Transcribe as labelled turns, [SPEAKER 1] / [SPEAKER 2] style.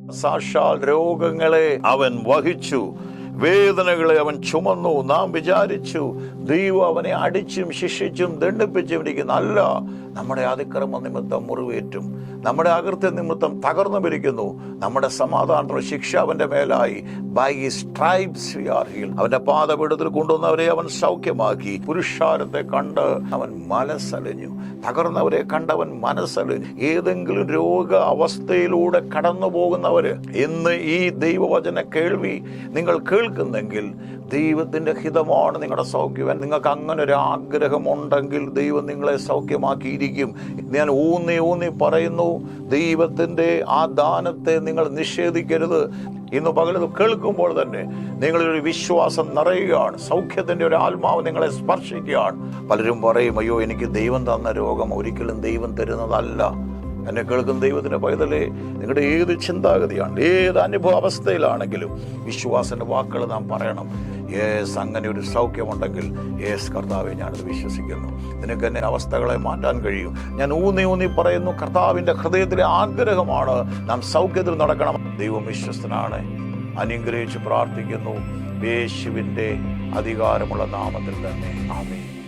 [SPEAKER 1] സാക്ഷാൽ രോഗങ്ങളെ അവൻ വഹിച്ചു, വേദനകളെ അവൻ ചുമന്നു. നാം വിചാരിച്ചു ദൈവം അവനെ അടിച്ചും ശിക്ഷിച്ചും ദണ്ഡിപ്പിച്ചും ഇരിക്കുന്നു. അല്ല, നമ്മുടെ അതിക്രമ നിമിത്തം മുറിവേറ്റും, നമ്മുടെ അകൃത്യ നിമിത്തം തകർന്നു പിരിക്കുന്നു. നമ്മുടെ സമാധാനത്തിനുള്ള ശിക്ഷ അവന്റെ മേലായി. By stripes we are healed. അവന്റെ പാദപീഠത്തിൽ കൊണ്ടുവന്നവരെ അവൻ സൗഖ്യമാക്കി. പുരുഷാരത്തെ കണ്ട് അവൻ മനസ്സലിഞ്ഞു, തകർന്നവരെ കണ്ടവൻ മനസ്സലിഞ്ഞു. ഏതെങ്കിലും രോഗ അവസ്ഥയിലൂടെ കടന്നു പോകുന്നവര് ഇന്ന് ഈ ദൈവവചന കേൾവി നിങ്ങൾ കേൾക്കുന്നെങ്കിൽ ദൈവത്തിന്റെ ഹിതമാണ് നിങ്ങളുടെ സൗഖ്യം. നിങ്ങൾക്ക് അങ്ങനെ ഒരു ആഗ്രഹമുണ്ടെങ്കിൽ ദൈവം നിങ്ങളെ സൗഖ്യമാക്കിയിരിക്കും. ഞാൻ ഊന്നി പറയുന്നു, ദൈവത്തിന്റെ ആ ദാനത്തെ നിങ്ങൾ നിഷേധിക്കരുത്. ഇന്ന് പകലത് കേൾക്കുമ്പോൾ തന്നെ നിങ്ങളൊരു വിശ്വാസം നിറയുകയാണ്. സൗഖ്യത്തിന്റെ ഒരു ആത്മാവ് നിങ്ങളെ സ്പർശിക്കുകയാണ്. പലരും പറയും, അയ്യോ എനിക്ക് ദൈവം തന്ന രോഗം. ഒരിക്കലും ദൈവം തരുന്നതല്ല. എന്നെ കേൾക്കുന്ന ദൈവത്തിന്റെ പൈതലേ, നിങ്ങളുടെ ഏത് ചിന്താഗതിയാണ്, ഏത് അനുഭവ അവസ്ഥയിലാണെങ്കിലും വിശ്വാസന്റെ വാക്കുകൾ നാം പറയണം. യേസ്, അങ്ങനെ ഒരു സൗഖ്യമുണ്ടെങ്കിൽ യേസ് കർത്താവെ, ഞാനത് വിശ്വസിക്കുന്നു. നിനക്ക് എന്നെ അവസ്ഥകളെ മാറ്റാൻ കഴിയും. ഞാൻ ഊന്നി പറയുന്നു, കർത്താവിന്റെ ഹൃദയത്തിലെ ആഗ്രഹമാണ് നാം സൗഖ്യത്തിൽ നടക്കണം. ദൈവം വിശ്വസ്തനാണ്. അനുഗ്രഹിച്ച് പ്രാർത്ഥിക്കുന്നു യേശുവിന്റെ അധികാരമുള്ള നാമത്തിൽ തന്നെ. ആമേൻ.